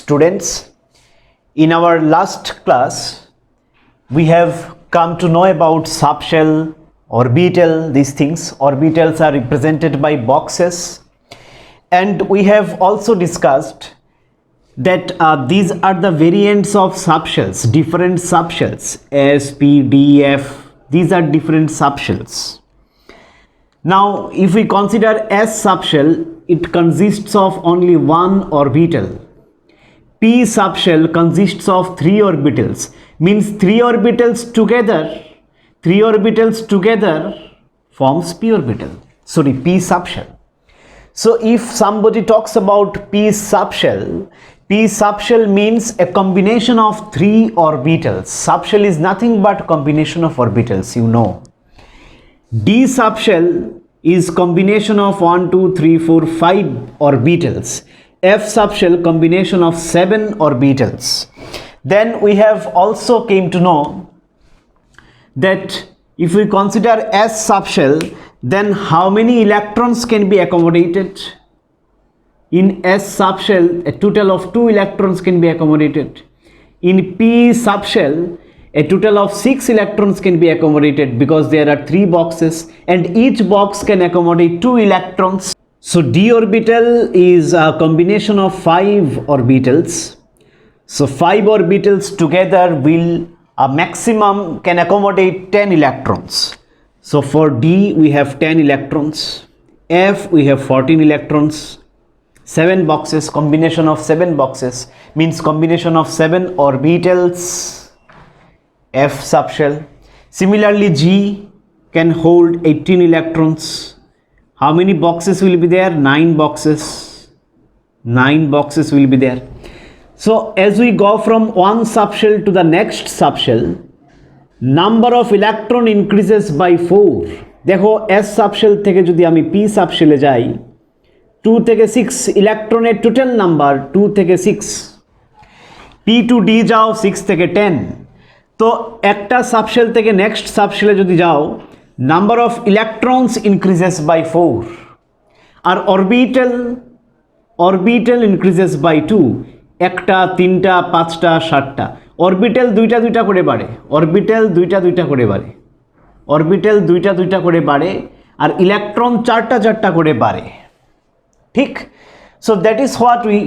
students. In our last class, we have come to know about subshell, orbital, these things. Orbitals are represented by boxes. And we have also discussed that these are the variants of subshells, different subshells, S, P, D, F. These are different subshells. Now, if we consider S subshell, it consists of only one orbital. P subshell consists of three orbitals, means three orbitals together forms P orbital. Sorry, P subshell. So if somebody talks about P subshell means a combination of three orbitals. Subshell is nothing but combination of orbitals, you know. D subshell is combination of 1, 2, 3, 4, 5 orbitals. F subshell combination of 7 orbitals. Then we have also came to know that if we consider S subshell, then how many electrons can be accommodated? In S subshell, a total of 2 electrons can be accommodated. In P subshell, a total of 6 electrons can be accommodated because there are 3 boxes and each box can accommodate 2 electrons. So D orbital is a combination of 5 orbitals. So 5 orbitals together will a maximum can accommodate 10 electrons. So for D we have 10 electrons. F we have 14 electrons. 7 boxes, combination of 7 boxes means combination of 7 orbitals. F subshell. Similarly, G can hold 18 electrons. How many boxes will be there? 9 boxes. 9 boxes will be there. So as we go from one subshell to the next subshell, number of electron increases by 4. देखो S subshell থেকে যদি আমি P subshell এ যাই, 2 থেকে 6 ইলেকট্রনের total number 2 থেকে 6, P to D যাও 6 থেকে 10, তো একটা সাবশেল থেকে নেক্সট সাবশেলে যদি যাও number of electrons increases by 4 আর অরবিটাল ইনক্রিজেস বাই 2, একটা 3টা 5টা 7টা অরবিটাল দুইটা করে বাড়ে, অরবিটাল দুইটা করে বাড়ে আর ইলেকট্রন 4টা করে বাড়ে, ঠিক? So that is what we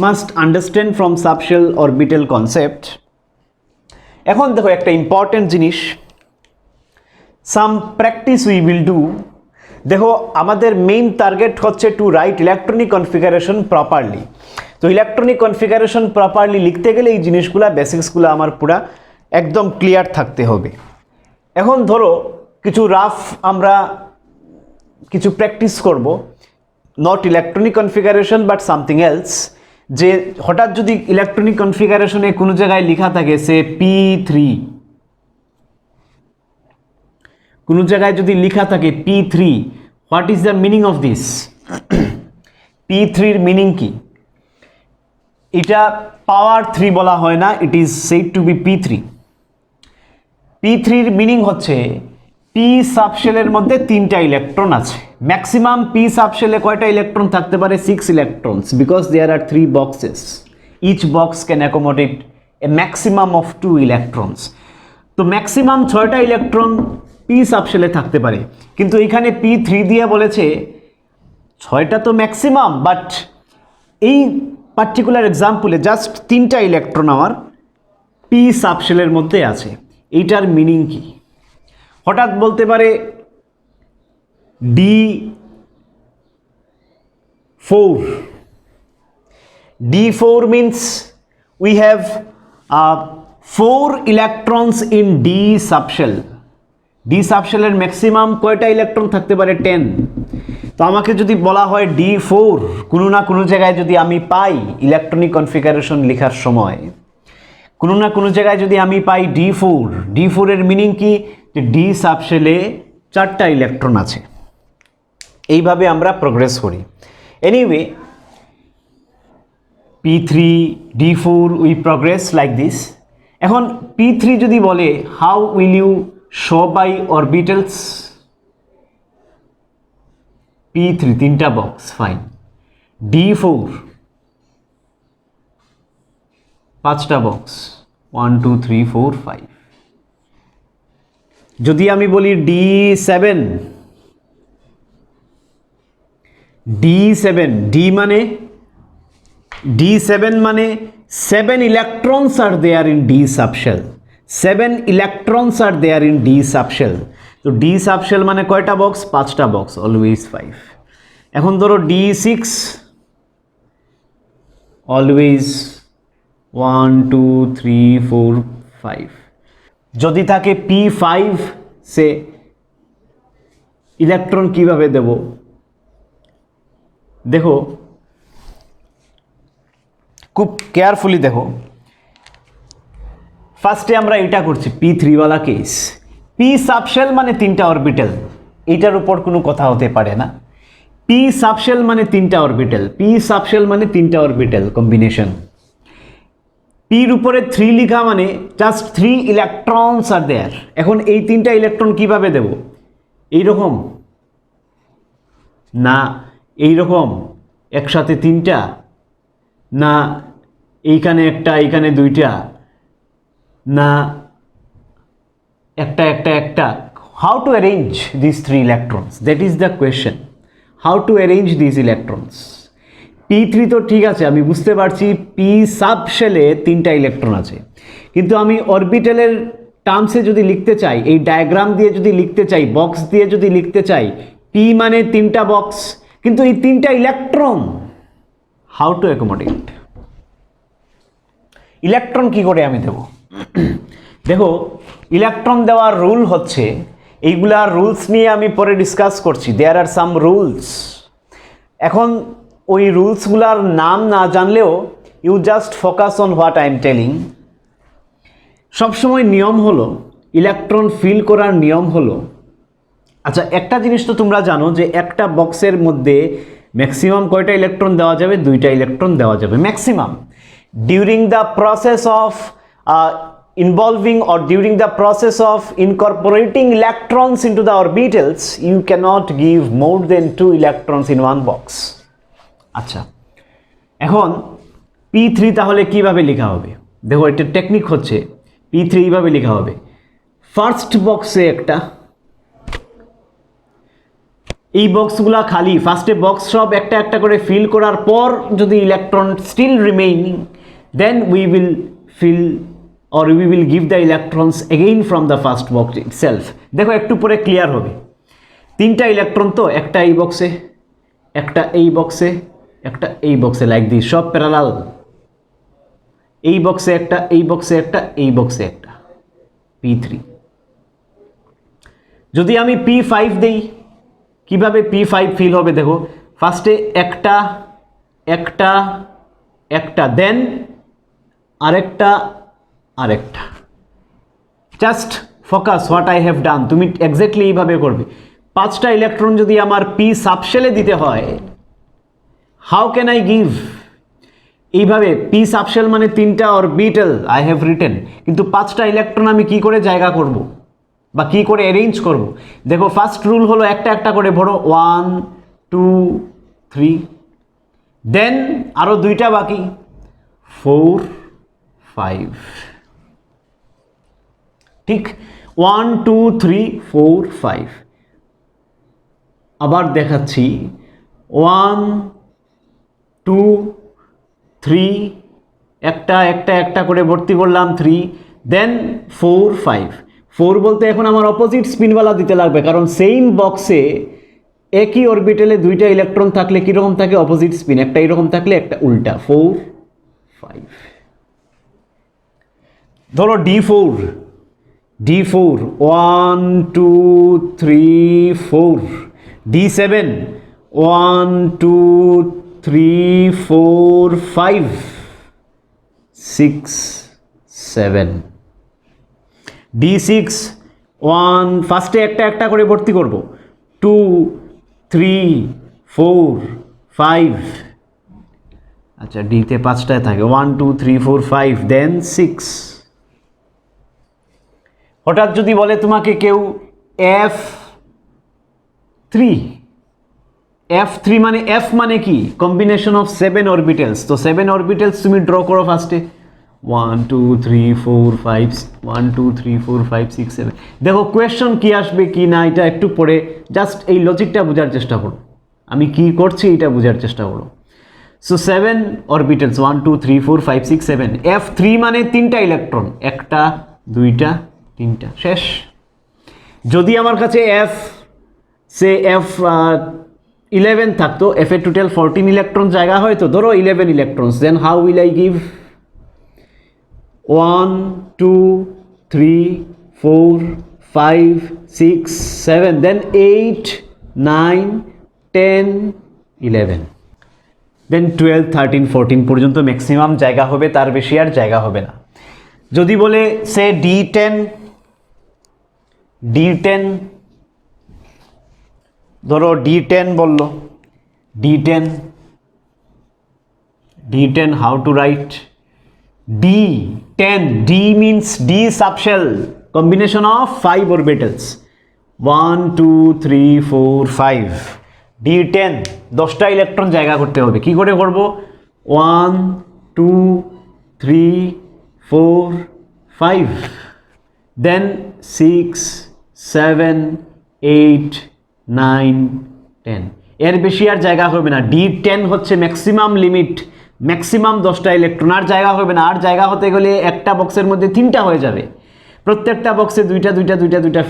must understand from subshell orbital concept. এখন দেখো একটা ইম্পর্টেন্ট জিনিস, some practice we will do. দেখো আমাদের মেইন টার্গেট হচ্ছে to write electronic configuration properly. তো ইলেকট্রনিক কনফিগারেশন প্রপারলি লিখতে গেলে এই জিনিসগুলো বেসিক্সগুলো আমার পুরা একদম ক্লিয়ার থাকতে হবে। এখন ধরো কিছু রাফ আমরা কিছু প্র্যাকটিস করব, not electronic configuration but something else. যে হঠাৎ যদি ইলেকট্রনিক কনফিগারেশনে কোনো জায়গায় লেখা থাকে সে P3, কোনো জায়গায় যদি লেখা থাকে P3, what is the meaning of this? P3 এর মিনিং কি? এটা পাওয়ার 3 বলা হয় না, it is said to be P3। P3 এর মিনিং হচ্ছে P সাবশেলের মধ্যে 3টা ইলেকট্রন আছে। ম্যাক্সিমাম P সাবশেলে কয়টা ইলেকট্রন থাকতে পারে? 6 electrons, because there are 3 boxes. Each box can accommodate a maximum of 2 electrons. তো ম্যাক্সিমাম 6টা ইলেকট্রন P সাবশেলে থাকতে পারে, কিন্তু এখানে P3 দিয়ে বলেছে 6টা তো ম্যাক্সিমাম, বাট এই পার্টিকুলার এক্সাম্পলে জাস্ট 3টা ইলেকট্রন আমার P সাবশেলের মধ্যে আছে। এইটার মিনিং কি? হঠাৎ বলতে পারে D4 means we have 4 electrons in D subshell. D subshell এর ম্যাক্সিমাম কয়টা ইলেকট্রন থাকতে পারে? 10। তো আমাকে যদি বলা হয় D4, কোনো না কোনো জায়গায় যদি আমি পাই ইলেকট্রনিক কনফিগারেশন লেখার সময় কোনো না কোনো জায়গায় যদি আমি পাই D4 এর মিনিং কি? যে D সাবশেলে 4টা ইলেকট্রন আছে। এইভাবে আমরা প্রোগ্রেস করি। Anyway, P3, D4 we progress like this. এখন P3 যদি বলে how will you show by orbitals? P3 3টা বক্স, ফাইন। D4 5টা বক্স 1 2 3 4 5। যদি আমি বলি D7, D7 মানে 7 electrons are there in D subshell, 7 electrons are there in D subshell। তো D subshell মানে কয়টা বক্স? 5টা বক্স, অলওয়েজ 5। এখন ধরো D6, অলওয়েজ 1 2 3 4 5। যদি থাকে P5 সে ইলেকট্রন কিভাবে দেব? দেখো খুব কেয়ারফুলি দেখো, ফার্স্টে আমরা এটা করছি P3 ওয়ালা কেস। P সাবশেল মানে 3টা অরবিটাল, এটার উপর কোনো কথা হতে পারে না। P সাবশেল মানে 3টা অরবিটাল, P সাবশেল মানে 3টা অরবিটাল কম্বিনেশন। পির উপরে 3 লেখা মানে জাস্ট 3 ইলেকট্রনস আর দেয়ার। এখন এই 3টা ইলেকট্রন কিভাবে দেব? এইরকম না এইরকম একসাথে 3টা, না এইখানে একটা এইখানে 2টা, না একটা একটা একটা। How to arrange this 3 electrons? That is the question, how to arrange this electrons. P3 তো ঠিক আছে, আমি বুঝতে পারছি P সাবশেলে 3টা ইলেকট্রন আছে, কিন্তু আমি অরবিটালের টার্মসে যদি লিখতে চাই, এই ডায়াগ্রাম দিয়ে যদি লিখতে চাই, বক্স দিয়ে যদি লিখতে চাই, P মানে 3টা বক্স, কিন্তু এই 3টা electron, how to accommodate? Electron কি করে আমি দেব? দেখো ইলেকট্রন দেওয়ার রুল হচ্ছে, এইগুলার রুলস নিয়ে আমি পরে ডিসকাস করছি। There are some rules. এখন ওই রুলসগুলার নাম না জানলেও you just focus on what I am telling. সবসময় নিয়ম হলো, ইলেকট্রন ফিল করার নিয়ম হলো, আচ্ছা একটা জিনিস তো তোমরা জানো যে একটা বক্সের মধ্যে ম্যাক্সিমাম কয়টা ইলেকট্রন দেওয়া যাবে? 2টা ইলেকট্রন দেওয়া যাবে maximum. During the process of involving or during the process of incorporating electrons into the orbitals, you cannot give more than 2 electrons in one box। আচ্ছা এখন P3 তাহলে কিভাবে লেখা হবে? দেখো এটা টেকনিক হচ্ছে, P3 এইভাবে লেখা হবে, ফার্স্ট বক্সে একটা, এই বক্সগুলা খালি, ফার্স্টে বক্স সব একটা একটা করে ফিল করার পর যদি electron still remaining, then we will fill or we will give the electrons again from the first box itself। দেখো একটু পরে ক্লিয়ার হবে। 3টা ইলেকট্রন তো, একটা এই বক্সে, একটা এই বক্সে, একটা এই বক্সে, লাইক দিস, সব প্যারালাল। এই বক্সে একটা, এই বক্সে একটা, এই বক্সে একটা, P3। যদি আমি P5 দেই, কিভাবে P5 ফিল হবে? দেখো ফার্স্টে একটা একটা একটা, দেন আরেকটা আরেকটা। Just focus what I have done. তুমি এক্স্যাক্টলি এইভাবে করবে। 5টা ইলেকট্রন যদি আমার P সাবশেলে দিতে হয়, হাউ ক্যান আই গিভ? এইভাবে P সাবশেল মানে 3টা অরবিটাল আই হ্যাভ রিটেন, কিন্তু 5টা ইলেকট্রন আমি কি করে জায়গা করব বা কি করে অ্যারেঞ্জ করব? দেখো ফার্স্ট রুল হলো একটা একটা করে ভরো, 1 2 3, দেন আরো 2টা বাকি, 4 5। ঠিক 1 2 3 4 5। আবার দেখাচ্ছি 1 2 3, একটা একটা একটা করে ভর্তি করলাম 3, দেন 4 5। 4 বলতে এখন আমার অপোজিট স্পিনওয়ালা দিতে লাগবে, কারণ সেম বক্সে একই অরবিটালে 2টা ইলেকট্রন থাকলে কীরকম থাকে? অপোজিট স্পিন, একটা এরকম থাকলে একটা উল্টা। 4 5। ধরো D4, 1 2 3 4, D7 1 2 3 4 5 6 7, D6 1, ফার্স্টে একটা একটা করে ভর্তি করব, 2 3 4 5, আচ্ছা ডিতে 5টায় থাকে, 1 2 3 4 5, দেন 6। হঠাৎ যদি বলে তোমাকে কেউ F3 মানে F মানে কি? Combination of 7 orbitals. তো 7 অরবিটালস তুমি ড্র করো ফার্স্টে, 1 2 3 4 5 1 2 3 4 5 6 7 দেখো কোয়েশ্চন কি আসবে কি না এটা একটু পরে জাস্ট এই লজিকটা বোঝার চেষ্টা করো আমি কি করছি এটা বোঝার চেষ্টা করো সো 7 অরবিটালস 1 2 3 4 5 6 7 f3 মানে তিনটা ইলেকট্রন একটা দুইটা তিনটা শেষ যদি আমার কাছে f সে f11 থাকতো f এর টোটাল 14 ইলেকট্রন জায়গা হয় তো ধরো 11 electrons then how will I give 1 2 3 4 5 6 7 then 8 9 10 11 দেন 12 13 14 পর্যন্ত ম্যাক্সিমাম জায়গা হবে তার বেশি আর জায়গা হবে না যদি বলে সে D10 ধরো D10 বললো D10 how to write D10 D means D subshell combination of 5 orbitals 1 2 3 4 5 D10 10টা ইলেকট্রন জায়গা করতে হবে কি করে করব 1 2 3 4 5 then 6 7 8 9 10 এর বেশি আর জায়গা হবে না D10 হচ্ছে ম্যাক্সিমাম লিমিট ম্যাক্সিমাম 10টা ইলেকট্রন আর জায়গা হবে না আর জায়গা হতে গেলে একটা বক্সের মধ্যে 3টা হয়ে যাবে প্রত্যেকটা বক্সে দুইটা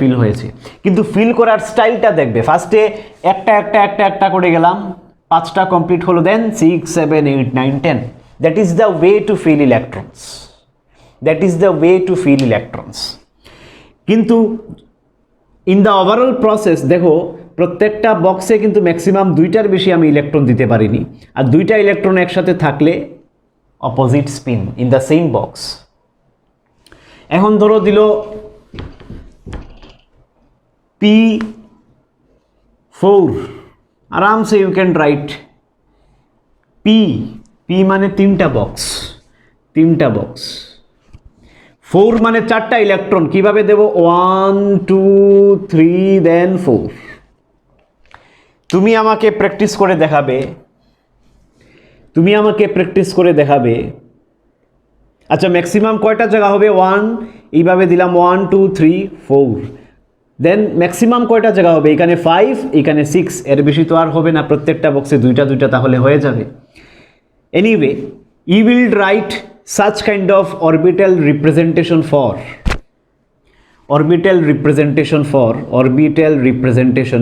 ফিল হয়েছে কিন্তু ফিল করার স্টাইলটা দেখবে ফার্স্টে একটা করে গেলাম 5টা কমপ্লিট হলো then 6 7 8 9 10 that is the way to fill electrons কিন্তু ইন দ্য ওভারঅল প্রসেস দেখো প্রত্যেকটা বক্সে কিন্তু ম্যাক্সিমাম 2টার বেশি আমি ইলেকট্রন দিতে পারিনি আর 2টা ইলেকট্রন একসাথে থাকলে opposite spin in the same box এখন ধরো দিল P4 আরামসে ইউ ক্যান রাইট P মানে 3টা বক্স 4 মানে 4টা ইলেকট্রন কিভাবে দেব 1 2 3 দেন 4 তুমি আমাকে প্র্যাকটিস করে দেখাবে আচ্ছা ম্যাক্সিমাম কয়টা জায়গা হবে 1 এইভাবে দিলাম 1 2 3 4 দেন ম্যাক্সিমাম কয়টা জায়গা হবে এখানে 5 এখানে 6 এর বেশি তো আর হবে না প্রত্যেকটা বক্সে দুইটা তাহলে হয়ে যাবে anyway you will write such kind of orbital representation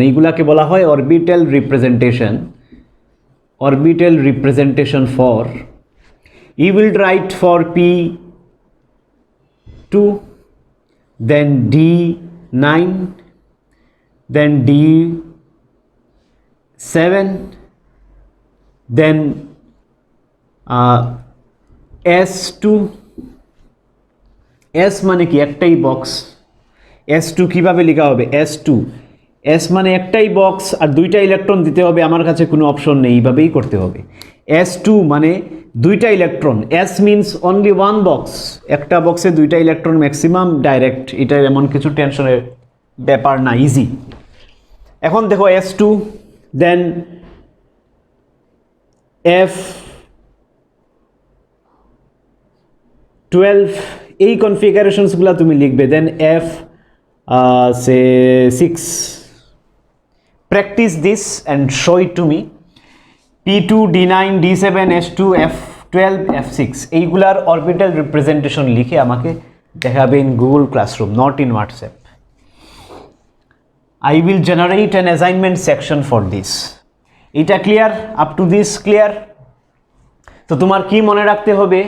এইগুলাকে বলা হয় orbital representation for you will write for P2 then D9 then D7 then S2 S মানে কি একটাই বক্স S2 কিভাবে লেখা হবে S মানে একটাই বক্স আর 2টা ইলেকট্রন দিতে হবে আমার কাছে কোনো অপশন নেই এইভাবেই করতে হবে S2 মানে 2টা electron S means only one box একটা বক্সে 2টা ইলেকট্রন ম্যাক্সিমাম ডাইরেক্ট এটা এমন কিছু টেনশনের ব্যাপার না ইজি এখন দেখো S2 দেন F12 এই কনফিগারেশনসগুলো তুমি লিখবে দেন F6 practice this and show it to me P2 D9 D7 S2 F12 F6 এইগুলার অরবিটাল রিপ্রেজেন্টেশন লিখে আমাকে দেখাবে in Google classroom not in WhatsApp I will generate an assignment section for this এটা clear up to this clear তো তোমার কি মনে রাখতে হবে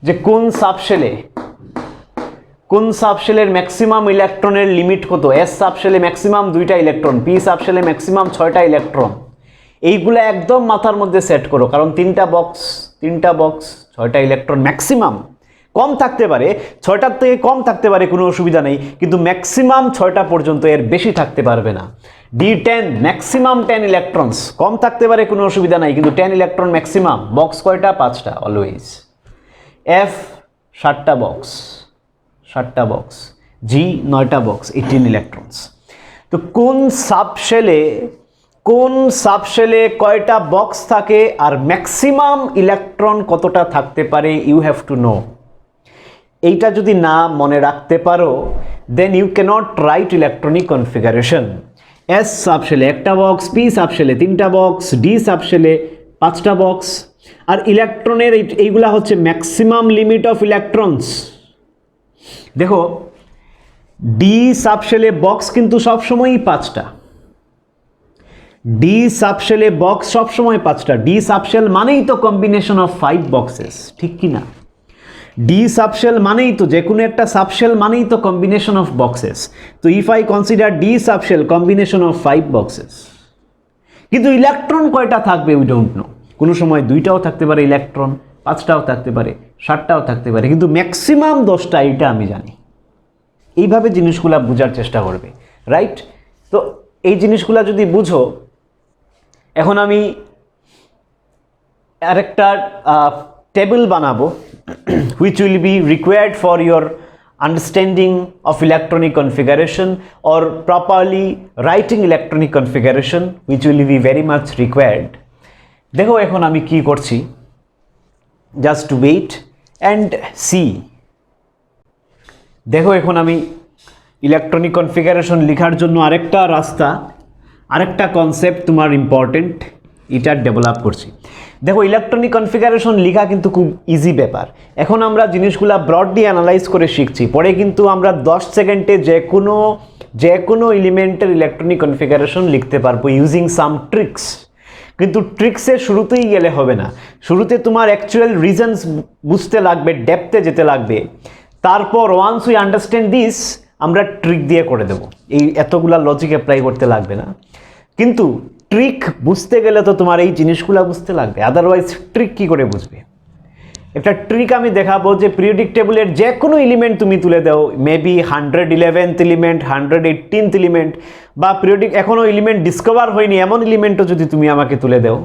যে কোন সাবশেলের ম্যাক্সিমাম ইলেকট্রনের লিমিট কত এস সাবশেলে ম্যাক্সিমাম 2টা ইলেকট্রন পি সাবশেলে ম্যাক্সিমাম 6টা ইলেকট্রন এইগুলো একদম মাথার মধ্যে সেট করো কারণ 3টা বক্স 6টা ইলেকট্রন ম্যাক্সিমাম কম থাকতে পারে 6টার থেকে কম থাকতে পারে কোনো অসুবিধা নেই কিন্তু ম্যাক্সিমাম 6টা পর্যন্ত এর বেশি থাকতে পারবে না D10 ম্যাক্সিমাম 10 ইলেকট্রনস কম থাকতে পারে কোনো অসুবিধা নাই কিন্তু 10 ইলেকট্রন ম্যাক্সিমাম বক্স কয়টা 5টা অলওয়েজ F 7টা বক্স G 9টা বক্স 18 ইলেকট্রনস তো কোন সাবশেলে কয়টা বক্স থাকে আর ম্যাক্সিমাম ইলেকট্রন কতটা থাকতে পারে ইউ হ্যাভ টু নো এইটা যদি না মনে রাখতে পারো, then you cannot write electronic configuration. S সাবশেলে একটা বক্স, পি সাবশেলে 3টা বক্স, ডি সাবশেলে 5টা বক্স। আর ইলেকট্রনের এইগুলা হচ্ছে ম্যাক্সিমাম লিমিট অফ ইলেকট্রনস। দেখো ডি সাবশেলে বক্স কিন্তু সবসময়ই 5টা, ডি সাবশেলে বক্স সবসময় 5টা। ডি সাবশেল মানেই তো কম্বিনেশন অফ 5 বক্সেস, ঠিক কি না? ডি সাবশেল মানেই তো, যে কোনো একটা সাবশেল মানেই তো কম্বিনেশন অফ বক্সেস। তো if I consider D subshell combination of 5 boxes, কিন্তু ইলেকট্রন কয়টা থাকবে উই ডোন্ট নো। কোনো সময় 2টাও থাকতে পারে ইলেকট্রন, 5টাও থাকতে পারে, 7টাও থাকতে পারে, কিন্তু ম্যাক্সিমাম 10টা, এটা আমি জানি। এইভাবে জিনিসগুলা বোঝার চেষ্টা করবে, রাইট? তো এই জিনিসগুলা যদি বুঝো, এখন আমি আরেকটা টেবিল বানাবো which will be required for your understanding of electronic configuration or properly writing electronic configuration, which will be very much required. দেখো এখন আমি কি করছি, just wait and see. দেখো এখন আমি ইলেকট্রনিক কনফিগারেশন লেখার জন্য আরেকটা রাস্তা, আরেকটা কনসেপ্ট তোমার ইম্পর্টেন্ট, এটা ডেভেলপ করছি। দেখো ইলেকট্রনিক কনফিগারেশন লেখা কিন্তু খুব ইজি ব্যাপার। এখন আমরা জিনিসগুলা ব্রডলি অ্যানালাইজ করে শিখছি, পরে কিন্তু আমরা 10 সেকেন্ডে যে কোনো এলিমেন্টের ইলেকট্রনিক কনফিগারেশন লিখতে পারবো ইউজিং সাম ট্রিক্স। কিন্তু ট্রিক্সের শুরুতেই গেলে হবে না, শুরুতে তোমার অ্যাকচুয়াল রিজনস বুঝতে লাগবে, ডেপথে যেতে লাগবে। তারপর ওয়ান্স উই আন্ডারস্ট্যান্ড দিস, আমরা ট্রিক দিয়ে করে দেব, এই এতগুলা লজিক অ্যাপ্লাই করতে লাগবে না। কিন্তু ট্রিক বুঝতে গেলে তো তোমার এই জিনিসগুলো বুঝতে লাগবে, আদারওয়াইজ ট্রিক কি করে বুঝবে? একটা ট্রিক আমি দেখাবো যে পিরিয়ডিক টেবিলের যে কোনো এলিমেন্ট তুমি তুলে দাও, maybe 111th element, 118th element, বা পিরিয়ডিক এখনো এলিমেন্ট ডিসকভার হয়নি এমন এলিমেন্টও যদি তুমি আমাকে তুলে দাও,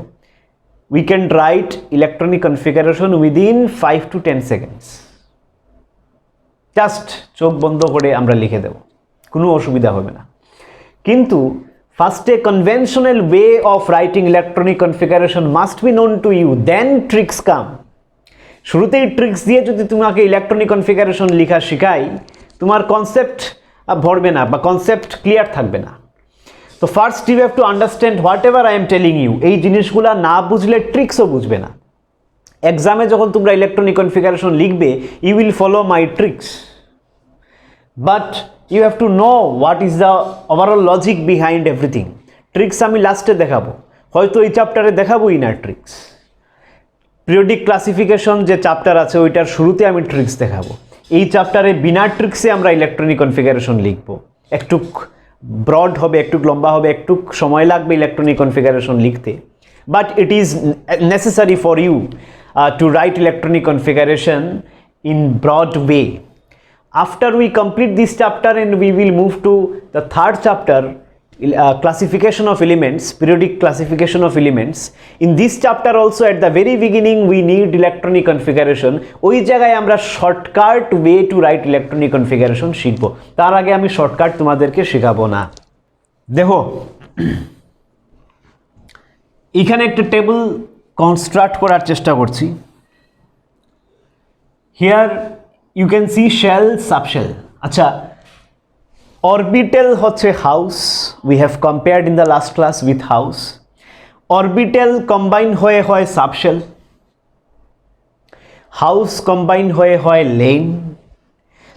we can right electronic configuration within 5 to 10 seconds. Just চোখ বন্ধ করে আমরা লিখে দেব, কোনো অসুবিধা হবে না। কিন্তু ফার্স্টে conventional way of writing electronic configuration must be known to you, then tricks come. শুরুতেই ট্রিক্স দিয়ে যদি তোমাকে ইলেকট্রনিক কনফিগারেশন লেখা শেখাই, তোমার কনসেপ্ট ভরবে না বা কনসেপ্ট ক্লিয়ার থাকবে না। তো first you have to understand whatever I am telling you. এই জিনিসগুলা না বুঝলে ট্রিক্সও বুঝবে না। এক্সামে যখন তোমরা ইলেকট্রনিক কনফিগারেশন লিখবে, you will follow my tricks, but you have to know what is the overall logic behind everything. Tricks আমি লাস্টে দেখাবো, হয়তো এই চ্যাপ্টারে দেখাবোই না ট্রিক্স। পিরিয়ডিক ক্লাসিফিকেশন যে চ্যাপ্টার আছে ওইটার শুরুতে আমি ট্রিক্স দেখাবো। এই চ্যাপ্টারে বিনা ট্রিক্সে আমরা ইলেকট্রনিক কনফিগারেশন লিখবো। একটু ব্রড হবে, একটু লম্বা হবে, একটু সময় লাগবে ইলেকট্রনিক কনফিগারেশন লিখতে, but it is necessary for you to write electronic configuration in broad way. After we complete this chapter and we will move to the third chapter, classification of elements, periodic classification of elements. In this chapter also at the very beginning we need electronic configuration. ওই জায়গায় আমরা shortcut way to write electronic configuration শিখব। তার আগে আমি shortcut তোমাদেরকে শেখাবো না। দেখো এখানে একটা টেবিল কনস্ট্রাক্ট করার চেষ্টা করছি। Here you can see shell, subshell. আচ্ছা, orbital হচ্ছে house, we have compared in the last class with house. Orbital combine হয়ে হয় subshell, house combine হয়ে হয় lane.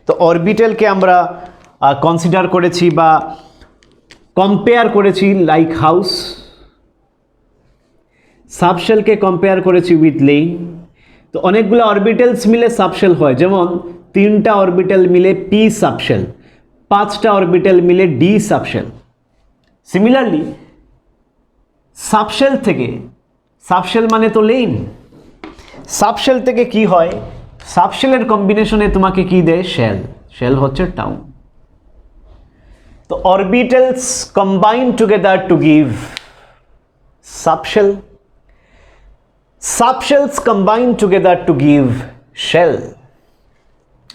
তো orbital কে আমরা কনসিডার করেছি বা কম্পেয়ার করেছি লাইক হাউস, সাবশেল কে কম্পেয়ার করেছি উইথ লেন। তো অনেকগুলো অরবিটালস মিলে সাবশেল হয়, যেমন 3টা অরবিটাল মিলে পি সাবশেল, 5টা অরবিটাল মিলে ডি সাবশেল। সিমিলারলি সাবশেল থেকে, সাবশেল মানে তো লেন, সাবশেল থেকে কি হয়, সাবশেলের কম্বিনেশনে তোমাকে কি দেয়, শেল, শেল হচ্ছে টাউন। তো orbitals combine together to give subshell, subshells combine together to give shell.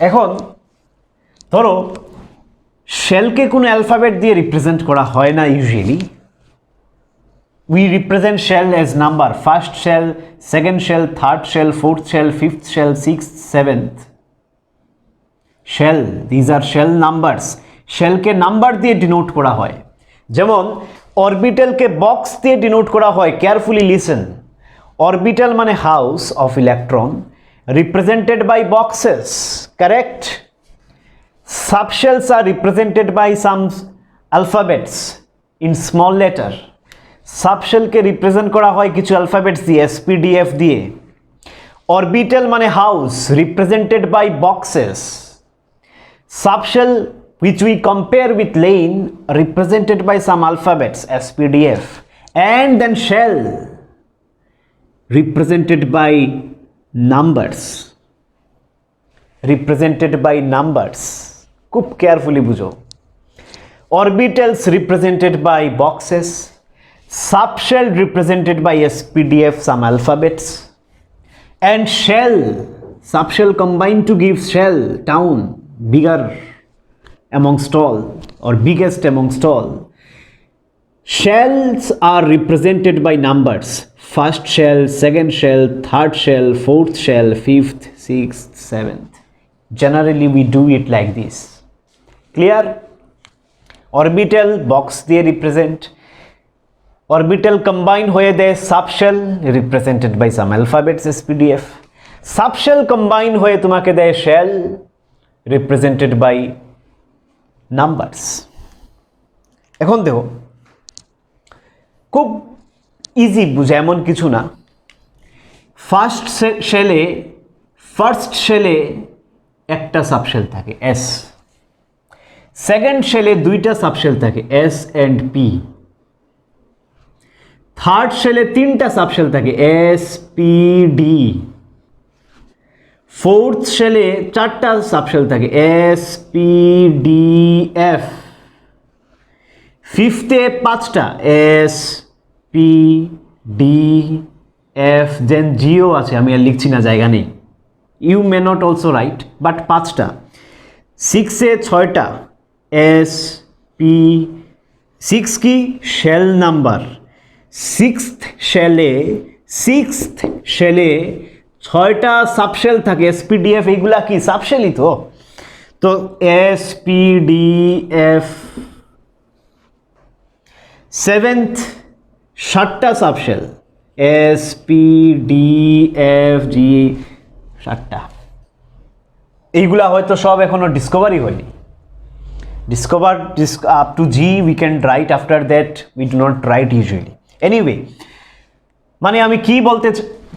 এখন ধরো শেলকে কোনো অ্যালফাবেট দিয়ে রিপ্রেজেন্ট করা হয় না usually, we represent shell as number, first shell, second shell, third shell, fourth shell, fifth shell, sixth, seventh. Shell, these are shell numbers. শেলকে number দিয়ে denote করা হয়। যেমন অরবিটালকে বক্স দিয়ে ডিনোট করা হয়। Carefully listen. অরবিটাল মানে house of electron, represented by boxes, correct? Subshells are represented by some alphabets in small letter. Subshell K represent করা হয় কিছু alphabets দিয়ে, SPDF দিয়ে। Orbital মানে house, represented by boxes. Subshell which we compare with lane, represented by some alphabets, SPDF. And then shell, represented by numbers, represented by numbers. খুব carefully বুঝো। Orbitals represented by boxes, subshell represented by SPDF, some alphabets, and shell, subshell combined to give shell, town, bigger amongst all or biggest amongst all. Shells are represented by numbers. First shell, second shell, third shell, fourth shell, fifth, sixth, seventh. Generally we do it like this. Clear? Orbital box দিয়ে represent. Orbital combine হয়ে দেয় subshell, represented by some alphabets, SPDF. Subshell combine হয়ে তোমাকে দেয় shell, represented by numbers. এখন দেখো, খুব easy বুঝে এমন কিছু না। ফার্স্ট শেলে একটা সাবশেল থাকে এস, সেকেন্ড শেলে দুইটা সাবশেল থাকে এস এন্ড পি, থার্ড শেলে তিনটা সাবশেল থাকে এস পি ডি, ফোর্থ শেলে চারটা সাবশেল থাকে এস পি ডি এফ, ফিফথে পাঁচটা S P D F, then জিও আছে, আমি আর লিখছি না, জায়গা নেই। You may not also write, but পাঁচটা। সিক্সে ছয়টা এস পি, সিক্স কি শেল নাম্বার। সিক্সথ শেলে ছয়টা সাবশেল থাকে এসপিডিএফ, এইগুলা কি সাবশেলই তো S P D F. Seventh সাতটা subshell S P D F G, সাতটা। এইগুলা হয়তো সব এখনো ডিসকভারি হয়নি। Up to G we can write, after that we do not write usually. Anyway, মানে আমি কি বলতে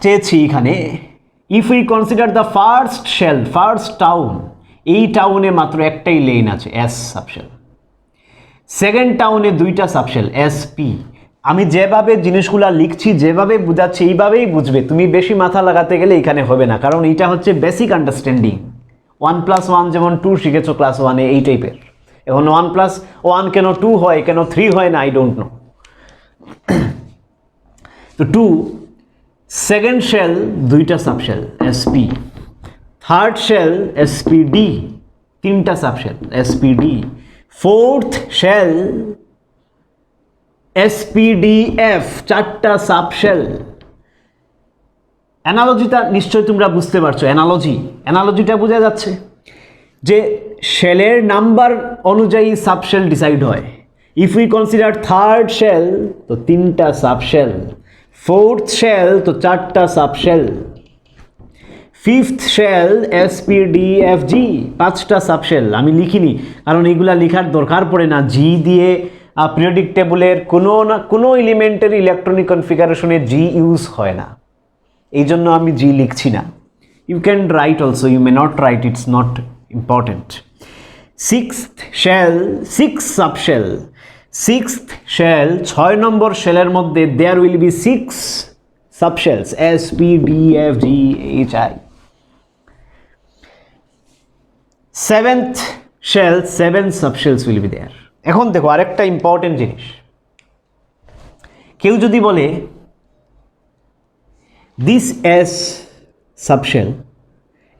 চেয়েছি এখানে, if we consider the first shell, first town, এই টাউনে মাত্র একটাই লেন আছে এস সাবশেল। সেকেন্ড টাউনে দুইটা সাবশেল এস পি। আমি যেভাবে জিনিসগুলো লিখছি, যেভাবে বুঝাচ্ছি, এইভাবেই বুঝবে। তুমি বেশি মাথা লাগাতে গেলে এখানে হবে না, কারণ এইটা হচ্ছে বেসিক আন্ডারস্ট্যান্ডিং। 1+1 যেমন 2 শিখেছো ক্লাস 1-এ, এই টাইপের। এখন 1+1 কেন 2 হয়, কেন 3 হয় না, আই ডোন্ট নো। তো 2, সেকেন্ড শেল দুইটা subshell SP, third shell SPD, তিনটা subshell SPD, fourth shell SPDF, চারটা সাবশেল। অ্যানালজিটা নিশ্চয়ই তোমরা বুঝতে পারছো। অ্যানালজিটা বোঝা যাচ্ছে যে শেলের নাম্বার অনুযায়ী সাবশেল ডিসাইড হয়। If we consider third shell তো তিনটা সাবশেল, ফোর্থ শেল তো চারটা সাবশেল, ফিফথ শেল এসপিডিএফজি, পাঁচটা সাবশেল। আমি লিখিনি কারণ এইগুলা লেখার দরকার পড়ে না। জি দিয়ে পিরিয়ডিক টেবলের কোনো এলিমেন্টের ইলেকট্রনিক কনফিগারেশনে জি ইউজ হয় না, এই জন্য আমি জি লিখছি না। You can write also, you may not write, it's not important. Sixth shell, six subshell. Sixth shell, 6 নম্বর শেলের মধ্যে there will be 6 subshells S P D F G H I. Seventh shell, 7 subshells will be there. এখন দেখো আরেকটা important জিনিস, কেউ যদি বলে this S subshell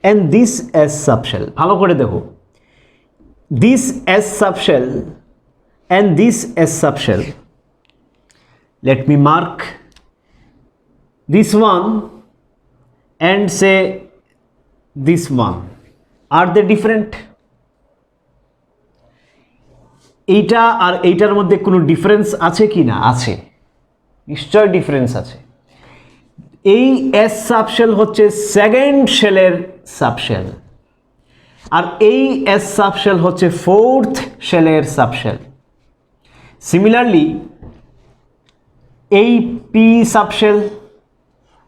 and this S subshell, ভালো করে দেখো, this S subshell and this S subshell, let me mark this one and say this one, are they different? এইটা আর এইটার মধ্যে কোনো ডিফারেন্স আছে কি না? আছে, নিশ্চয় ডিফারেন্স আছে। এই এস সাবশেল হচ্ছে সেকেন্ড শেলের সাবশেল, আর এই এস সাবশেল হচ্ছে ফোর্থ শেলের সাবশেল। সিমিলারলি এই পি সাবশেল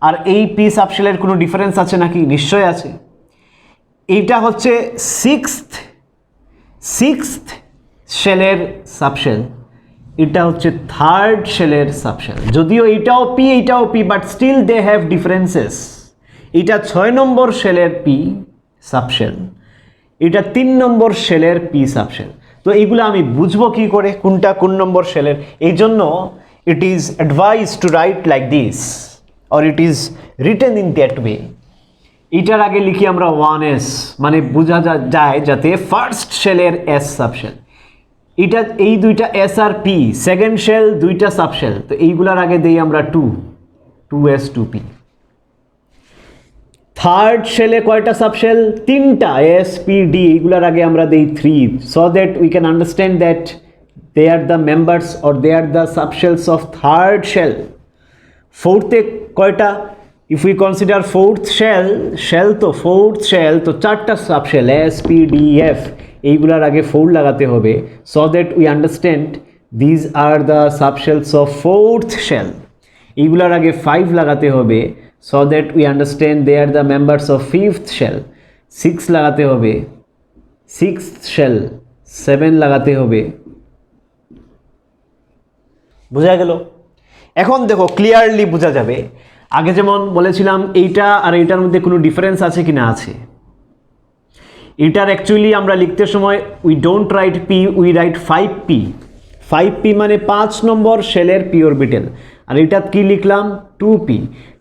আর এই পি সাবশেলের কোনো ডিফারেন্স আছে নাকি? নিশ্চয় আছে। এইটা হচ্ছে সিক্সথ শেলের সাবশেল, এটা হচ্ছে থার্ড শেলের সাবশেল। যদিও এইটাও P, but still they have differences. এটা 6 নম্বর শেলের পি সাবশেল, এটা 3 নম্বর শেলের পি সাবশেল। তো এইগুলো আমি বুঝবো কি করে কোনটা কোন নম্বর শেলের? এই জন্য it is advise to write like this, or it is written in that way. এটার আগে লিখি আমরা 1s, মানে বোঝা যায় যাতে ফার্স্ট শেলের এস সাবশেল। এটা এই দুইটা এস আর পি, সেকেন্ড শেল দুইটা সাবশেল, তো এইগুলার আগে দেই আমরা 2s 2p। থার্ড শেলে কয়টা সাবশেল? 3টা, এস পি ডি। এইগুলার আগে আমরা দেই 3, so that we can understand that they are the members or they are the subshells of third shell. ফোর্থে কয়টা? If we consider fourth shell তো 4টা subshell, S P D F. এইগুলার আগে 4 লাগাতে হবে, so that we understand these are the subshells of fourth shell. এইগুলার আগে 5 লাগাতে হবে, so that we understand they are the members of fifth shell. 6 লাগাতে হবে, সিক্সথ শেল। 7 লাগাতে হবে। বোঝা গেল? এখন দেখো ক্লিয়ারলি বোঝা যাবে। আগে যেমন বলেছিলাম এইটা আর এইটার মধ্যে কোনো ডিফারেন্স আছে কি না? আছে। এটার অ্যাকচুয়ালি আমরা লিখতে সময় we don't write P, we write 5p। 5p মানে 5 নম্বর শেলের পি অরবিটাল। আর এটা কি লিখলাম? 2p।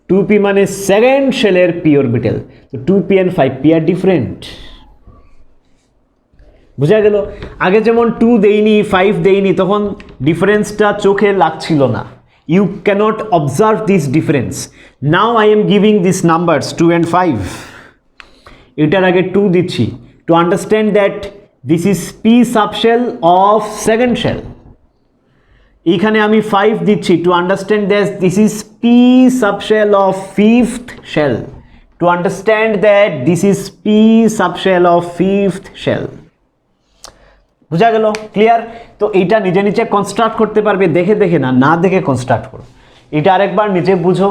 2p মানে সেকেন্ড শেলের পি অরবিটাল। তো 2p and 5p R different. বোঝা গেল? আগে যেমন 2 দেইনি, 5 দেইনি, তখন ডিফারেন্সটা চোখে লাগছিল না। You cannot observe this difference. Now I am giving these numbers 2 and 5. এটার আগে 2 দিচ্ছি to understand that this is P subshell of second shell. এখানে আমি 5 দিচ্ছি to understand that this is P subshell of fifth shell. To understand that this is P subshell of fifth shell. বুঝা গেল? Clear? তো এইটা নিজে নিজে construct করতে পারবে, দেখে দেখে না দেখে কনস্ট্রাক্ট করো। এটা আরেকবার নিজে বুঝো,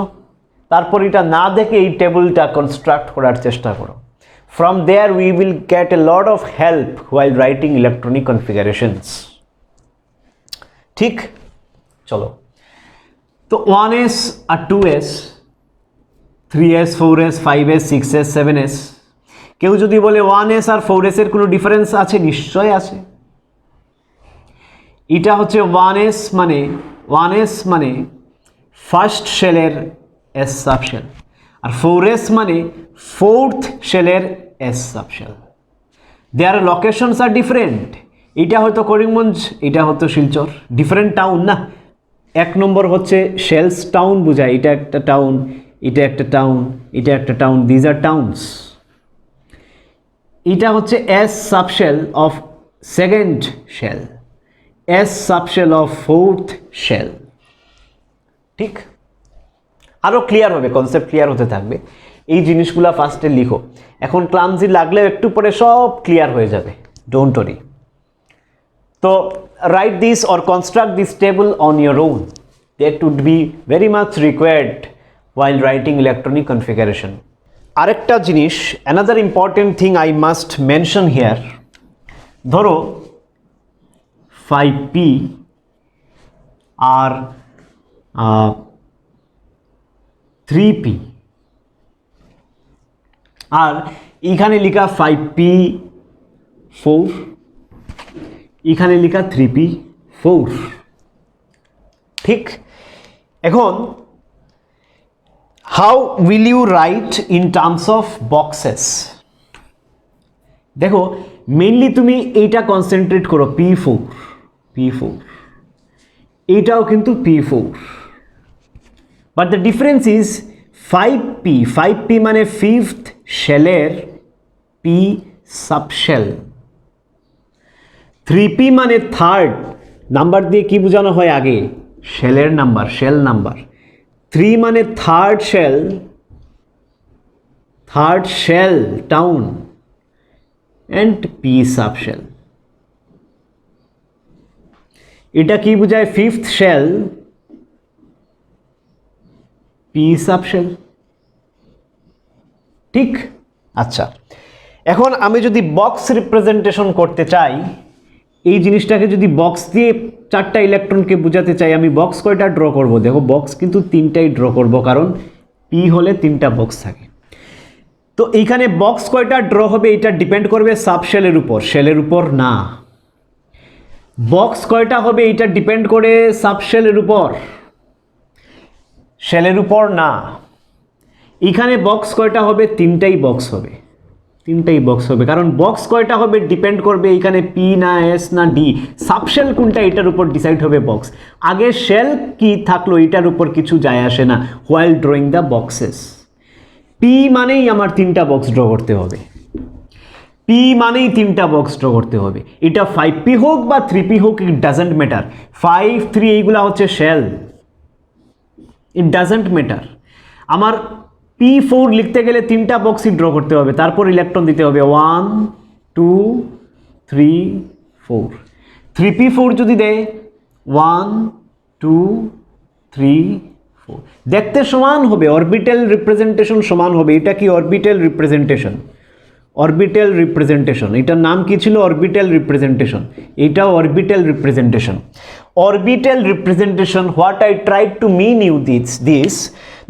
তারপর এটা না দেখে এই টেবিলটা কনস্ট্রাক্ট করার চেষ্টা করো। From there we will get a lot of help while writing electronic configurations. ঠিক? চলো, তো 1s আর 2s, 3s 4s 5s 6s 7s। কেউ যদি বলে 1s আর 4s এর কোনো ডিফারেন্স আছে? নিশ্চয় আছে। এটা হচ্ছে 1s মানে ফার্স্ট শেলের এস সাবশেল, আর 4s মানে ফোর্থ শেলের এস সাবশেল। দেয়ার লোকেশনস আর ডিফারেন্ট। এটা হয়তো করিমগঞ্জ, এটা হয়তো শিলচর, ডিফারেন্ট টাউন না। 1 নম্বর হচ্ছে শেলস টাউন বোঝায়, এটা একটা টাউন, এটা একটা টাউন, এটা একটা টাউন, দিজ আর টাউনস। এটা হচ্ছে S subshell of second shell, S subshell of fourth shell. ঠিক? আরও ক্লিয়ার হবে, কনসেপ্ট ক্লিয়ার হতে থাকবে। এই জিনিসগুলো ফার্স্টে লিখো, এখন ক্লামজি লাগলেও একটু পরে সব ক্লিয়ার হয়ে যাবে, ডোন্ট ওয়ারি। তো write this or construct this table on your own. That would be very much required while writing electronic configuration. আরেকটা জিনিস, another important thing I must mention here, ধরো 5p আর 3p, আর এখানে লেখা 5p4, এখানে লেখা 3p4। ঠিক? এখন how will you write in terms of boxes? দেখো মেইনলি তুমি এইটা কনসেন্ট্রেট করো, p4, এইটাও কিন্তু p4, but the difference is 5p মানে ফিফথ শেলের p সাবশেল, 3p মানে থার্ড, নাম্বার দিয়ে কি বোঝানো হয় আগে? শেলের নাম্বার, শেল নাম্বার। 3 মানে third shell town, and P subshell. এটা কি বোঝায়? Fifth shell, P subshell. ঠিক? আচ্ছা, এখন আমি যদি বক্স রিপ্রেজেন্টেশন করতে চাই, এই জিনিসটাকে যদি বক্স দিয়ে 4টা ইলেকট্রনকে বোঝাতে চাই, আমি বক্স কয়টা ড্র করব? দেখো বক্স কিন্তু 3টাই ড্র করব, কারণ পি হলে 3টা বক্স থাকে। তো এইখানে বক্স কয়টা ড্র হবে এটা ডিপেন্ড করবে সাবশেলের উপর, শেলের উপর না। বক্স কয়টা হবে এটা ডিপেন্ড করে সাবশেলের উপর, শেলের উপর না। এখানে বক্স কয়টা হবে? 3টাই বক্স হবে, 3টাই বক্স হবে, কারণ বক্স কয়টা হবে ডিপেন্ড করবে এখানে পি না এস না ডি, সাবশেল কোনটা এটার উপর ডিসাইড হবে বক্স। আগে শেল কি থাকলো এটার উপর কিছু যায় আসে না while drawing the boxes. P মানেই আমার 3টা বক্স ড্র করতে হবে, পি মানেই 3টা বক্স ড্র করতে হবে। এটা 5p হোক বা 3p হোক, ইট ডাজেন্ট ম্যাটার। 5, 3 এইগুলা হচ্ছে শেল, ইট ডাজেন্ট ম্যাটার। আমার P4 লিখতে গেলে 3টা বক্সই ড্র করতে হবে, তারপর ইলেকট্রন দিতে হবে 1, 2, 3, 4। 3p4 যদি দেয় 1, 2, 3, 4, দেখতে সমান হবে, অরবিটাল রিপ্রেজেন্টেশন সমান হবে। এটা কি অরবিটাল রিপ্রেজেন্টেশন? অরবিটাল রিপ্রেজেন্টেশন, এটার নাম কি ছিল? Orbital representation. এটা orbital representation. Orbital representation, what I tried to mean you this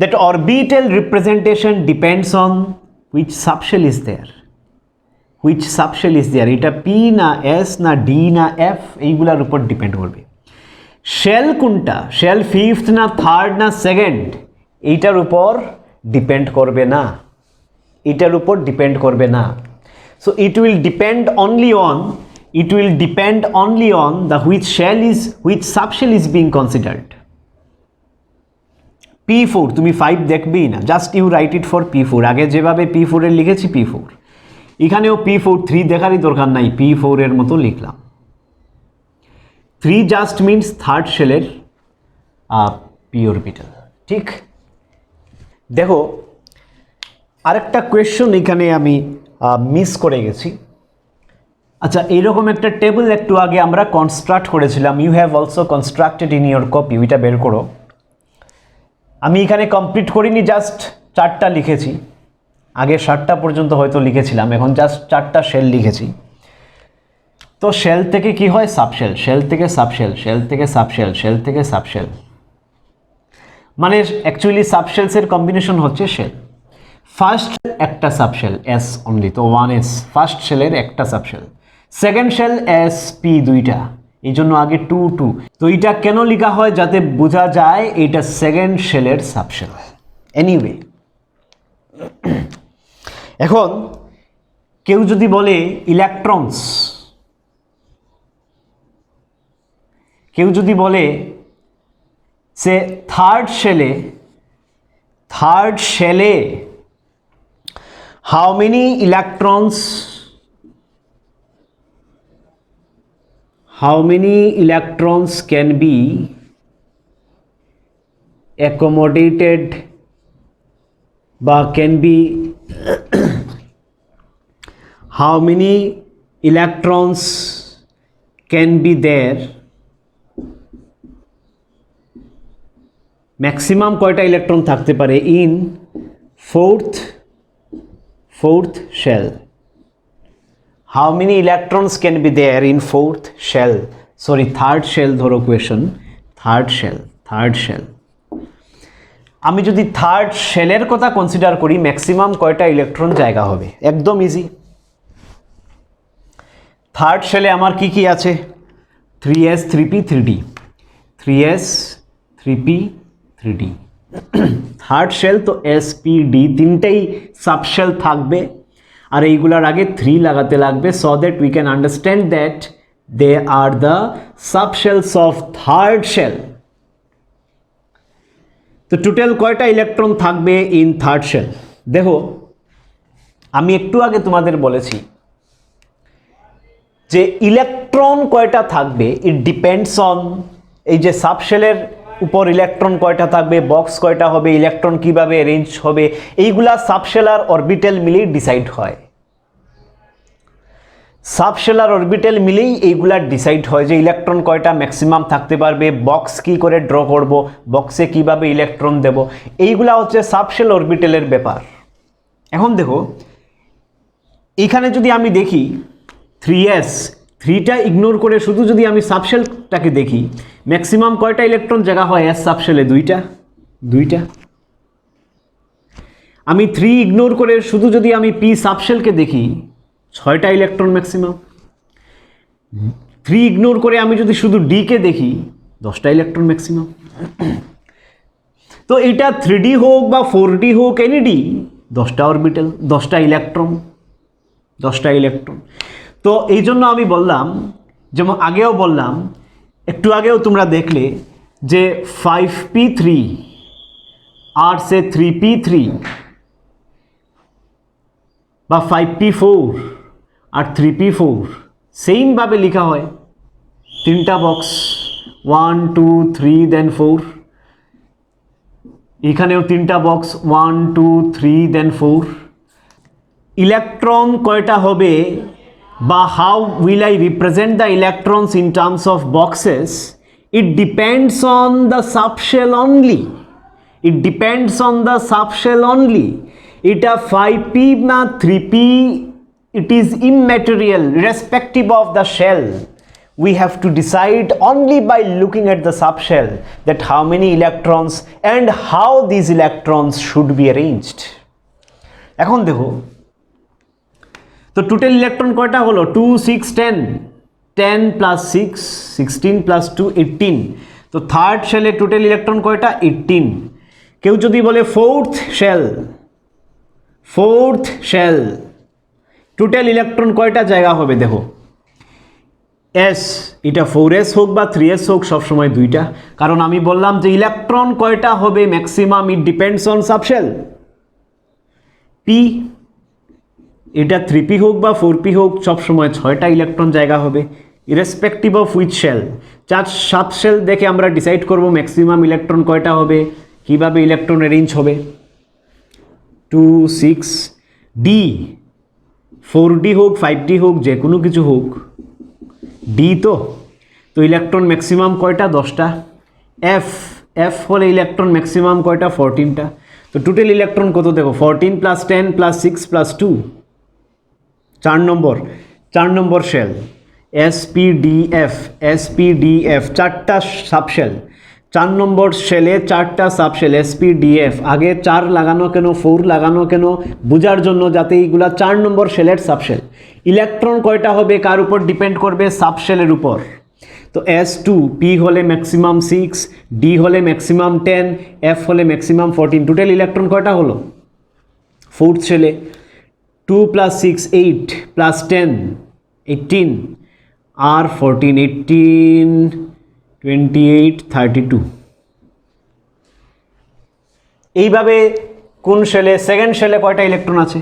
that orbital representation depends on which subshell is there, which subshell is there। এটা p না s না d না f এইগুলার উপর ডিপেন্ড করবে। Shell কোনটা? Shell fifth না third না সেকেন্ড এইটার উপর ডিপেন্ড করবে না, এটার উপর ডিপেন্ড করবে না। So it will depend only on the which subshell is being considered। P4 তুমি 5 দেখবেই না, just you write it for P4। আগে যেভাবে P4 এর লিখেছি P4, এখানেও P4, 3 দেখারই দরকার নাই, P4 এর মতো লিখলাম। 3 জাস্ট মিনস থার্ড শেলের p অরবিটাল। ঠিক? দেখো আরেকটা কোয়েশ্চন এখানে আমি মিস করে গেছি। আচ্ছা, এইরকম একটা টেবিল একটু আগে আমরা কনস্ট্রাক্ট করেছিলাম, you have also constructed in your copy, ওইটা বের করো। আমি এখানে কমপ্লিট করিনি, জাস্ট 4টা লিখেছি। আগে 7টা পর্যন্ত হয়তো লিখেছিলাম, এখন জাস্ট 4টা শেল লিখেছি। তো শেল থেকে কি হয়? সাবশেল, শেল থেকে সাবশেল, শেল থেকে সাবশেল, শেল থেকে সাবশেল, মানে অ্যাকচুয়ালি সাবশেলসের কম্বিনেশন হচ্ছে শেল। ফার্স্ট একটা সাবশেল এস অনলি, তো 1s ফার্স্ট শেলের একটা subshell. Second shell S P 2টা, এই জন্য আগে 2, 2। তো এটা কেন লেখা হয়? যাতে বোঝা যায় এটা সেকেন্ড শেলের সাবশেল। এনিওয়ে, এখন কেউ যদি বলে ইলেকট্রনস, কেউ যদি বলে সে third শেলে how many electrons can be accommodated বা can be how many electrons can be there, maximum কয়টা ইলেকট্রন থাকতে পারে in fourth shell? How many electrons can be there in fourth shell? Sorry, third shell ধরো question, third shell. আমি যদি third শেলের কথা consider করি, ম্যাক্সিমাম কয়টা ইলেকট্রন জায়গা হবে? একদম ইজি। থার্ড শেলে আমার কি কি আছে? 3s 3p 3d, 3s 3p 3d। Third shell তো এস পি ডি 3টেই সাবশেল থাকবে, আর এইগুলার আগে 3 লাগাতে লাগবে, so that we can understand that they are the subshells of third shell. তো টোটাল কয়টা ইলেকট্রন থাকবে ইন থার্ড শেল? দেখো আমি একটু আগে তোমাদের বলেছি যে ইলেকট্রন কয়টা থাকবে ইট ডিপেন্ডস অন এই যে সাবশেলের উপর ইলেকট্রন কয়টা থাকবে, বক্স কয়টা হবে, ইলেকট্রন কিভাবে অ্যারেঞ্জ হবে, এইগুলা সাবশেল আর অরবিটাল মিলেই ডিসাইড হয়। সাবশেল আর অরবিটাল মিলেই এইগুলা ডিসাইড হয় যে ইলেকট্রন কয়টা ম্যাক্সিমাম থাকতে পারবে, বক্স কি করে ড্র করব, বক্সে কিভাবে ইলেকট্রন দেব, এইগুলা হচ্ছে সাবশেল অরবিটালের ব্যাপার। এখন দেখো এখানে যদি আমি দেখি 3s, 3টা ইগনোর করে শুধু যদি আমি সাবশেলটাকে দেখি, ম্যাক্সিমাম কয়টা ইলেকট্রন জায়গা হয় এস সাবশেলে? দুইটা। আমি 3 ইগনোর করে শুধু যদি আমি পি সাবশেলকে দেখি 6টা ইলেকট্রন ম্যাক্সিমাম। 3 ইগনোর করে আমি যদি শুধু ডি কে দেখি 10টা ইলেকট্রন ম্যাক্সিমাম। তো এটা 3D হোক বা 4D হোক এনি ডি, 10টা অরবিটাল, 10টা ইলেকট্রন। তো এই জন্য আমি বললাম, যেমন আগেও বললাম, একটু আগেও তোমরা দেখলে যে 5p3 আর সে 3p3 বা 5p4 আর 3p4 সেমভাবে লেখা হয়, 3টা বক্স 1 2 3 দেন 4, এখানেও 3টা বক্স 1 2 3 দেন 4। ইলেকট্রন কয়টা হবে বা how will I represent the electrons in terms of boxes, it depends on the subshell only. এটা 5p না 3p, it is immaterial irrespective of the shell. We have to decide only by looking at the subshell that how many electrons and how these electrons should be arranged. এখন দেখো তো total electron কয়টা হলো? 2 6 10, 10 plus 6 16 plus 2 18। তো third শেলে total electron কয়টা? 18। কেউ যদি বলে ফোর্থ শেল টোটাল ইলেকট্রন কয়টা জায়গা হবে? দেখো এস, এটা 4s হোক বা 3s হোক সবসময় 2টা, কারণ আমি বললাম যে ইলেকট্রন কয়টা হবে maximum it depends on subshell. P, এটা 3p হোক বা 4p হোক সবসময় 6টা ইলেকট্রন জায়গা হবে irrespective of which shell. Subshell দেখে আমরা ডিসাইড করব ম্যাক্সিমাম ইলেকট্রন কয়টা হবে, কিভাবে ইলেকট্রন অ্যারেঞ্জ হবে। 2 6 ডি, 4d হোক 5d হোক যে কোনো কিছু হোক, ডি তো ইলেকট্রন ম্যাক্সিমাম কয়টা? 10টা। এফ হলে ইলেকট্রন ম্যাক্সিমাম কয়টা? 14টা। তো টোটাল ইলেকট্রন কত? দেখো 14 প্লাস 10 প্লাস 6 প্লাস 2, 4 নম্বর শেল এসপিডিএফ, 4টা সাবশেল, 4 নম্বর শেলে 4টা সাবশেল এসপিডিএফ। আগে 4 লাগানো কেন, 4 লাগানো কেন? বোঝার জন্য, যাতে এইগুলা 4 নম্বর শেলের সাবশেল। ইলেকট্রন কয়টা হবে কার উপর ডিপেন্ড করবে? সাবশেলের উপর। তো S2, P হলে ম্যাক্সিমাম 6, D হলে ম্যাক্সিমাম 10, F হলে ম্যাক্সিমাম 14। টোটাল ইলেকট্রন কয়টা হলো? ফোর্থ শেলে 2 প্লাস 6 8 প্লাস 10 18 আর 14 18 28 32। এইভাবে কোন শেলে? সেকেন্ড শেলে কয়টা ইলেকট্রন আছে?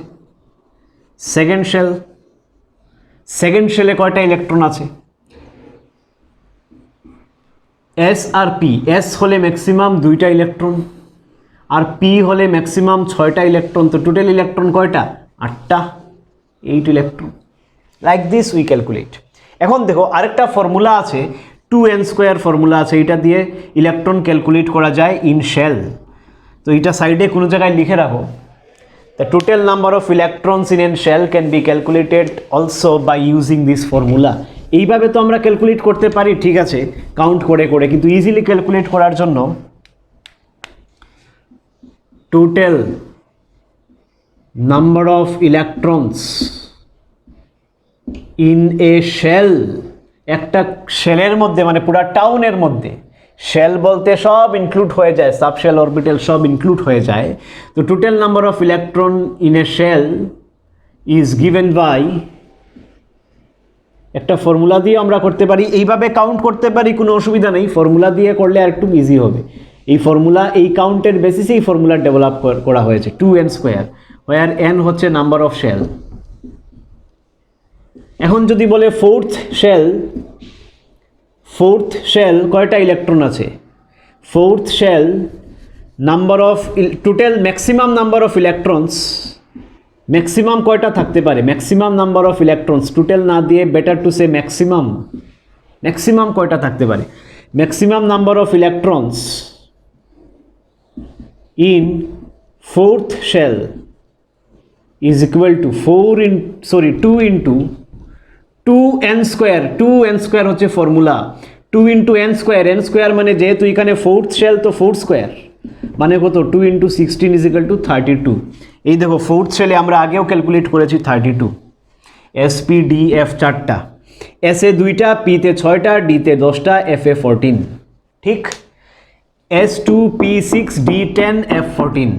সেকেন্ড শেলে কয়টা ইলেকট্রন আছে? এস আর পি, এস হলে ম্যাক্সিমাম 2টা ইলেকট্রন আর পি হলে ম্যাক্সিমাম 6টা ইলেকট্রন। তো টোটাল ইলেকট্রন কয়টা? 8টা, 8 electron. Like this we calculate. এখন দেখো আরেকটা ফর্মুলা আছে, 2n² ফর্মুলা আছে, এটা দিয়ে ইলেকট্রন ক্যালকুলেট করা যায় ইন শেল। তো এটা সাইডে কোনো জায়গায় লিখে রাখো। The total number of electrons in a shell can be calculated also by using this formula. এইভাবে তো আমরা ক্যালকুলেট করতে পারি, ঠিক আছে, কাউন্ট করে করে, কিন্তু ইজিলি ক্যালকুলেট করার জন্য total number of electrons in a shell, একটা শেলের মধ্যে মানে পুরা টাউনের মধ্যে, শেল বলতে সব ইনক্লুড হয়ে যায়, সাবশেল অরবিটাল সব ইনক্লুড হয়ে যায়। তো total number of electron in a shell is given by, একটা ফর্মুলা দিয়ে আমরা করতে পারি, এইভাবে কাউন্ট করতে পারি, কোনো অসুবিধা নেই। ফর্মুলা দিয়ে করলে আর একটু ইজি হবে। এই ফর্মুলা, এই কাউন্টের বেসিসে এই ফর্মুলা ডেভেলপ করা হয়েছে, 2n², হোয়ার n হচ্ছে নাম্বার অফ শেল। এখন যদি বলে fourth shell কয়টা ইলেকট্রন আছে, fourth shell number of total maximum number of electrons, maximum কয়টা থাকতে পারে, maximum number of electrons, total না দিয়ে better to say maximum কয়টা থাকতে পারে, maximum number of electrons in fourth shell is equal to 2 into 2n square হচ্ছে formula, 2 into n square মানে যেহেতু এখানে fourth shell তো 4 square মানে কত, 2 into 16 is equal to 32। এই দেখো fourth shell আমরা আগেও ক্যালকুলেট করেছি 32, sp df 4টা, s এ 2টা, p তে 6টা, d তে 10টা, f এ 14, ঠিক, s2 p6 d10 f14,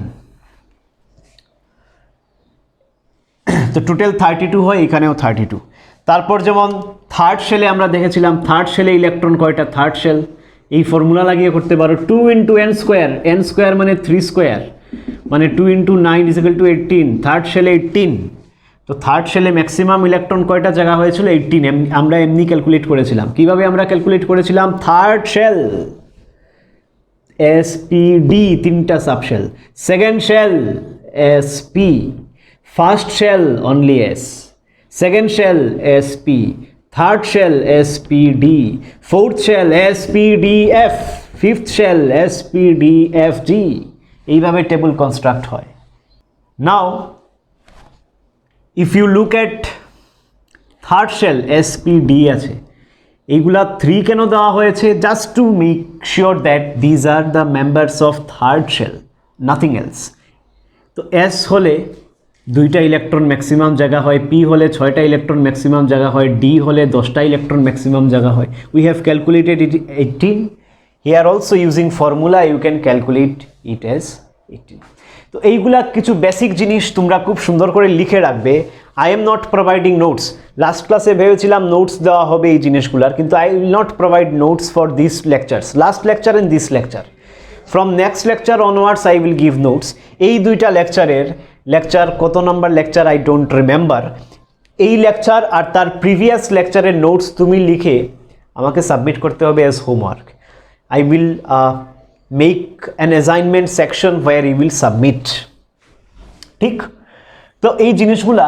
তো টোটাল 32 হয়, এখানেও 32। তারপর যেমন থার্ড শেলে আমরা দেখেছিলাম, থার্ড শেলে ইলেকট্রন কয়টা, থার্ড শেল এই ফর্মুলা লাগিয়ে করতে পারো, 2 into n square মানে 3 square মানে 2 into 9 is equal to 18, third শেলে 18, তো থার্ড শেলে ম্যাক্সিমাম ইলেকট্রন কয়টা জায়গা হয়েছিল, 18, আমরা এমনি ক্যালকুলেট করেছিলাম। কিভাবে আমরা ক্যালকুলেট করেছিলাম, থার্ড শেল SPD 3টা subshell, second shell SP, first shell only S, second shell SP, third shell SPD, fourth shell SPDF, fifth shell SPDFG, এইভাবে টেবিল কনস্ট্রাক্ট হয়। Now if you look at third shell SPD আছে, এইগুলা 3 কেন দেওয়া হয়েছে, just to make sure that these are the members of third shell, nothing else. তো S হলে 2টা ইলেকট্রন ম্যাক্সিমাম জায়গা হয়, p হলে 6টা ইলেকট্রন ম্যাক্সিমাম জায়গা হয়, d হলে 10টা ইলেকট্রন ম্যাক্সিমাম জায়গা হয়। We have calculated it 18, here also using formula you can calculate it as 18। তো এইগুলা কিছু বেসিক জিনিস তোমরা খুব সুন্দর করে লিখে রাখবে। I am not providing notes, last ক্লাসে ভেবেছিলাম নোটস দেওয়া হবে এই জিনিসগুলার, কিন্তু I will not provide notes for this lectures, last lecture and this lecture. From next lecture onwards I will give notes. এই 2টা লেকচার কত number lecture I don't remember, এই লেকচার আর তার প্রিভিয়াস লেকচারের নোটস তুমি লিখে আমাকে সাবমিট করতে হবে as homework. I will make an assignment section where you will submit, ঠিক। তো এই জিনিসগুলা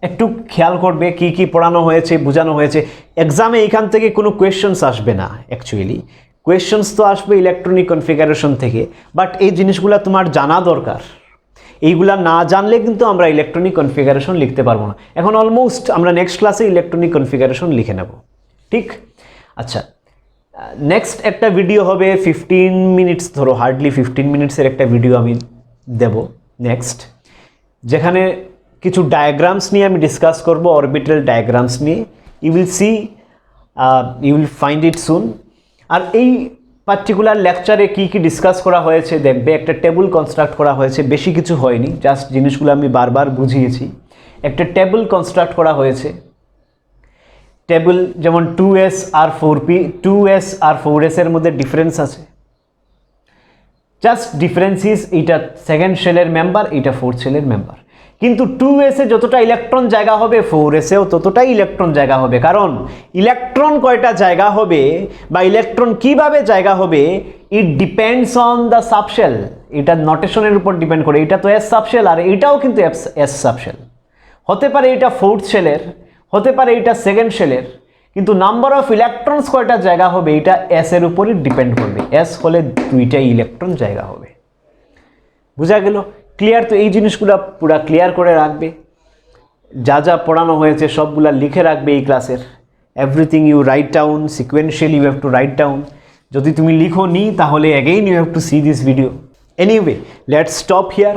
একটু খেয়াল করবে, কি কি পড়ানো হয়েছে, বোঝানো হয়েছে। এক্সামে এইখান থেকে কোনো কোয়েশ্চেন্স আসবে না, অ্যাকচুয়ালি কোয়েশ্চেন্স তো আসবে ইলেকট্রনিক কনফিগারেশন থেকে, বাট এই জিনিসগুলা তোমার জানা দরকার। এইগুলা না জানলে কিন্তু আমরা ইলেকট্রনিক কনফিগারেশন লিখতে পারবো না। এখন অলমোস্ট আমরা নেক্সট ক্লাসে ইলেকট্রনিক কনফিগারেশন লিখে নেব, ঠিক। আচ্ছা, নেক্সট একটা ভিডিও হবে 15 মিনিটস, ধরো হার্ডলি 15 মিনিটসের একটা ভিডিও আমি দেব নেক্সট, যেখানে কিছু ডায়াগ্রামস নিয়ে আমি ডিসকাস করব, অরবিটাল ডায়াগ্রামস নিয়ে। ইউ উইল ফাইন্ড ইট সুন। আর এই পার্টিকুলার লেকচারে কি কি ডিসকাস করা হয়েছে দেখবে, একটা টেবিল কনস্ট্রাক্ট করা হয়েছে, বেশি কিছু হয়নি, জাস্ট জিনিসগুলো আমি বারবার বুঝিয়েছি। একটা টেবিল কনস্ট্রাক্ট করা হয়েছে, টেবিল যেমন 2s আর 4p, 2s আর 4s এর মধ্যে ডিফারেন্স আছে, জাস্ট ডিফারেন্স ইজ এইটা সেকেন্ড শেলের মেম্বার, এইটা ফোর্থ শেলের মেম্বার। কিন্তু 2s এ যতটা ইলেকট্রন জায়গা হবে 4s এও ততটাই ইলেকট্রন জায়গা হবে, কারণ ইলেকট্রন কয়টা জায়গা হবে বা ইলেকট্রন কিভাবে জায়গা হবে, it depends on the subshell. এটা নোটেশনের উপর ডিপেন্ড করে। এটা তো s সাবশেল আর এটাও কিন্তু s সাবশেল, হতে পারে এটা ফোর্থ শেলের, হতে পারে এটা সেকেন্ড শেলের, কিন্তু নাম্বার অফ ইলেকট্রনস কয়টা জায়গা হবে এটা s এর উপরই ডিপেন্ড করবে। s হলে 2টা ইলেকট্রন জায়গা হবে। বুঝা গেল? ক্লিয়ার? তো এই জিনিসগুলো পুরা ক্লিয়ার করে রাখবে, যা যা পড়ানো হয়েছে সবগুলা লিখে রাখবে এই ক্লাসের। Everything you write down sequentially, you have to write down. যদি তুমি লিখো নি তাহলে again you have to see this video. Anyway, let's stop here.